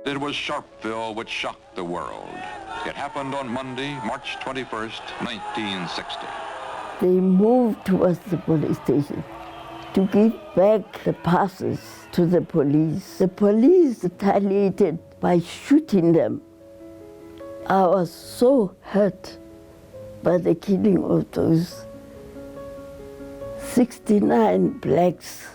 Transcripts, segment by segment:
It was Sharpeville which shocked the world. It happened on Monday, March 21st, 1960. They moved towards the police station to give back the passes to the police. The police retaliated by shooting them. I was so hurt by the killing of those 69 blacks,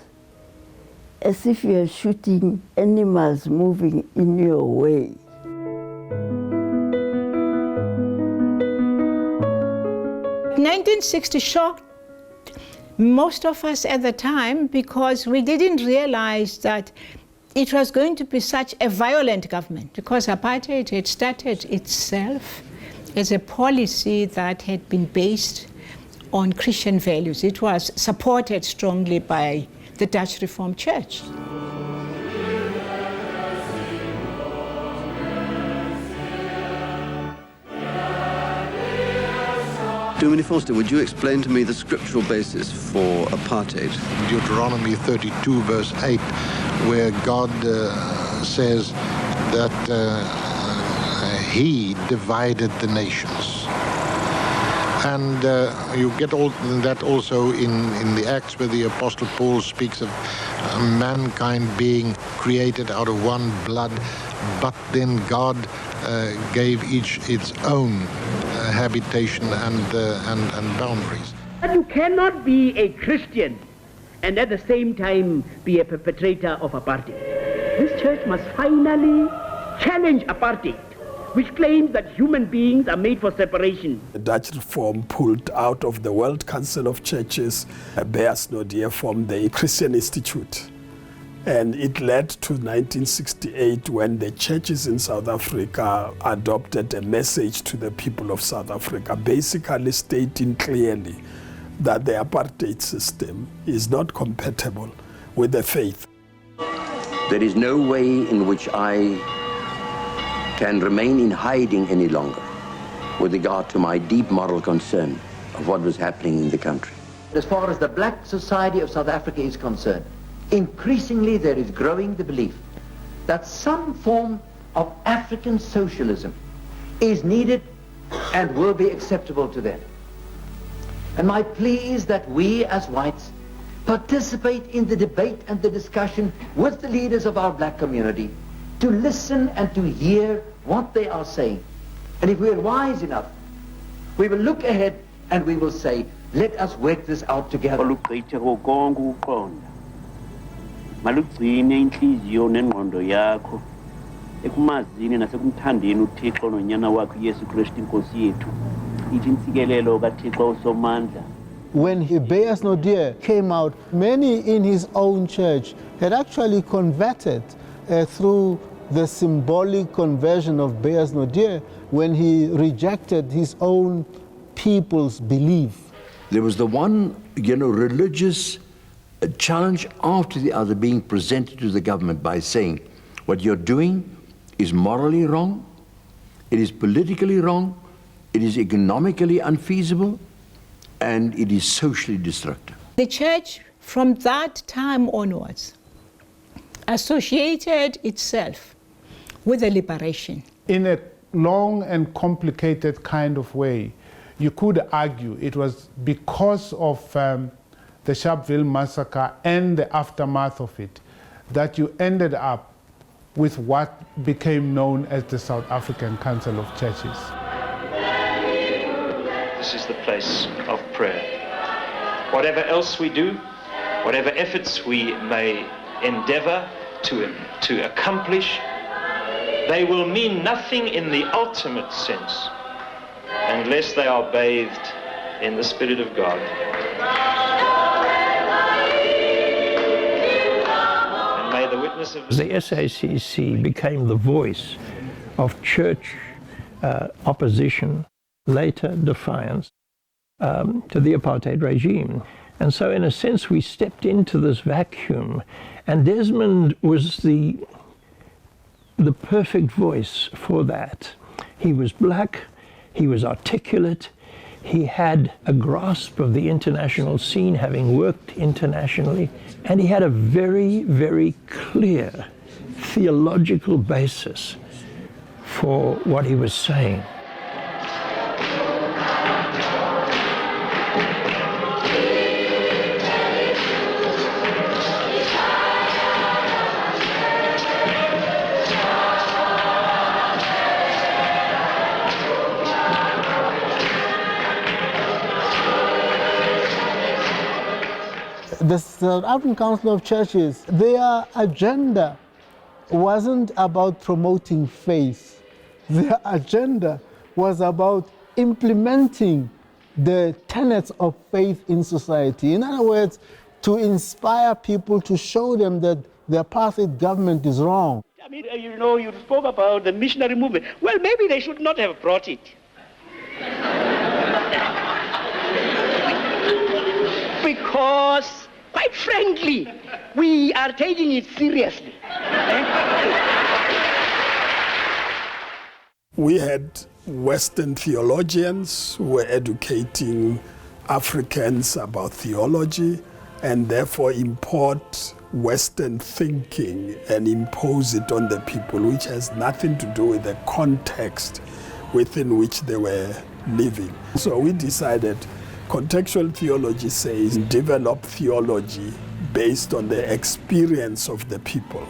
as if you are shooting animals moving in your way. In 1960 shocked most of us at the time because we didn't realize that it was going to be such a violent government, because apartheid had started itself as a policy that had been based on Christian values. It was supported strongly by the Dutch Reformed Church. Dominee Forster, would you explain to me the scriptural basis for apartheid? Deuteronomy 32, verse 8, where God says that He divided the nations. And you get all that also in the Acts, where the Apostle Paul speaks of mankind being created out of one blood, but then God gave each its own habitation and boundaries. But you cannot be a Christian and at the same time be a perpetrator of apartheid. This church must finally challenge apartheid, which claims that human beings are made for separation. The Dutch Reform pulled out of the World Council of Churches, Beas Nodia formed the Christian Institute. And it led to 1968 when the churches in South Africa adopted a message to the people of South Africa, basically stating clearly that the apartheid system is not compatible with the faith. There is no way in which I can remain in hiding any longer with regard to my deep moral concern of what was happening in the country. As far as the black society of South Africa is concerned, increasingly there is growing the belief that some form of African socialism is needed and will be acceptable to them. And my plea is that we as whites participate in the debate and the discussion with the leaders of our black community to listen and to hear what they are saying. And if we are wise enough, we will look ahead and we will say, let us work this out together. Malugcine inhliziyo nengqondo yakho ekumazini nasekumthandeni uThixo nonyana wakhe uYesu Kristu inkosi yethu ithi insikelelo kaThixo usomandla. When Beas Nodia came out, many in his own church had actually converted through the symbolic conversion of Beas Nodia when he rejected his own people's belief. There was the one, religious challenge after the other being presented to the government by saying, what you're doing is morally wrong, it is politically wrong, it is economically unfeasible, and it is socially destructive. The church, from that time onwards, associated itself with the liberation. In a long and complicated kind of way, you could argue it was because of the Sharpeville massacre and the aftermath of it that you ended up with what became known as the South African Council of Churches. This is the place of prayer. Whatever else we do, whatever efforts we may endeavor to accomplish, they will mean nothing in the ultimate sense unless they are bathed in the Spirit of God. And may the witness of the SACC became the voice of church opposition, later defiance to the apartheid regime. And so in a sense we stepped into this vacuum, and Desmond was the perfect voice for that. He was black, he was articulate, he had a grasp of the international scene, having worked internationally, and he had a very, very clear theological basis for what he was saying. The South African Council of Churches, their agenda wasn't about promoting faith. Their agenda was about implementing the tenets of faith in society. In other words, to inspire people, to show them that the apartheid government is wrong. I mean, you know, you spoke about the missionary movement. Well, maybe they should not have brought it. Because, quite frankly, we are taking it seriously. We had Western theologians who were educating Africans about theology and therefore import Western thinking and impose it on the people, which has nothing to do with the context within which they were living. So we decided contextual theology says develop theology based on the experience of the people.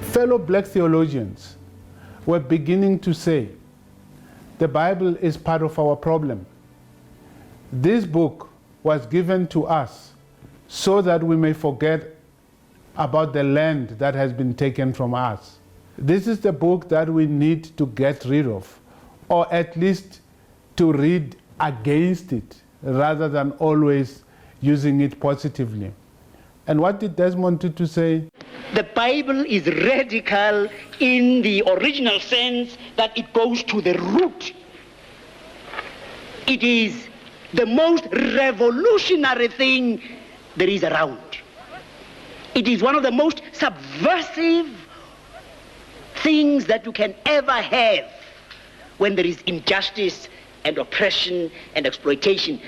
Fellow black theologians were beginning to say, the Bible is part of our problem. This book was given to us so that we may forget about the land that has been taken from us. This is the book that we need to get rid of, or at least to read against it, rather than always using it positively. And what did Desmond Tutu say? The Bible is radical in the original sense that it goes to the root. It is the most revolutionary thing there is around. It is one of the most subversive things that you can ever have when there is injustice and oppression and exploitation.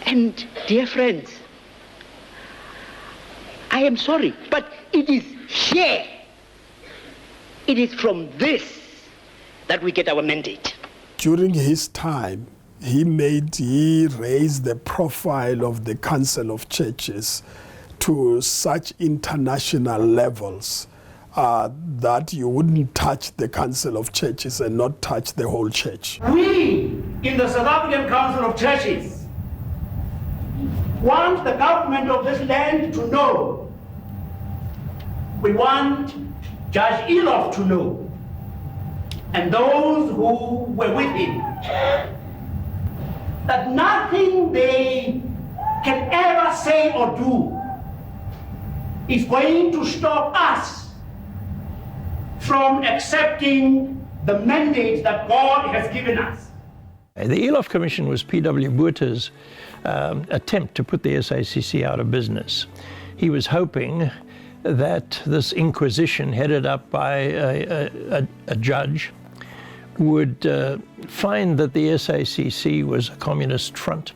And dear friends, I am sorry, but it is here. It is from this that we get our mandate. During his time, he raised the profile of the Council of Churches to such international levels that you wouldn't touch the Council of Churches and not touch the whole church. We in the South African Council of Churches want the government of this land to know. We want Judge Elof to know, and those who were with him, that nothing they can ever say or do is going to stop us from accepting the mandate that God has given us. The Elof Commission was P.W. Botha's attempt to put the SACC out of business. He was hoping that this inquisition headed up by a judge would find that the SACC was a communist front.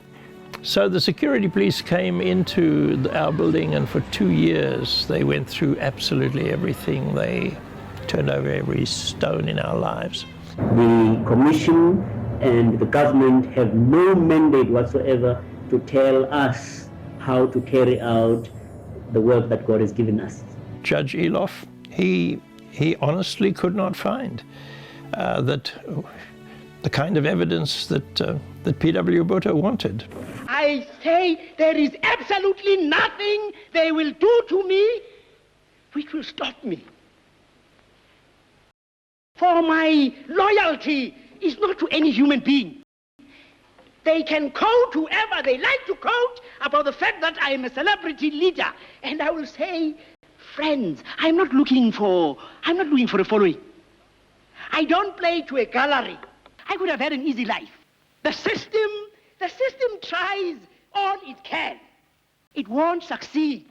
So the security police came into our building, and for 2 years they went through absolutely everything. They turned over every stone in our lives. The Commission and the government have no mandate whatsoever to tell us how to carry out the work that God has given us. Judge Elof, he honestly could not find that the kind of evidence that P.W. Botha wanted. I say there is absolutely nothing they will do to me which will stop me. For my loyalty is not to any human being. They can quote whoever they like to quote about the fact that I am a celebrity leader. And I will say, friends, I'm not looking for a following. I don't play to a gallery. I could have had an easy life. The system tries all it can. It won't succeed.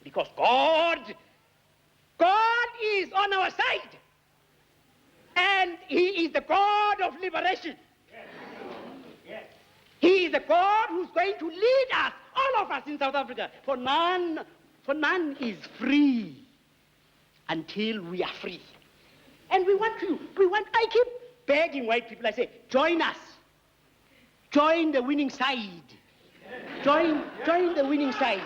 Because God is on our side. And He is the God of liberation. He is a God who's going to lead us, all of us in South Africa. For none is free until we are free. And I keep begging white people, I say, join us. Join the winning side. Join the winning side.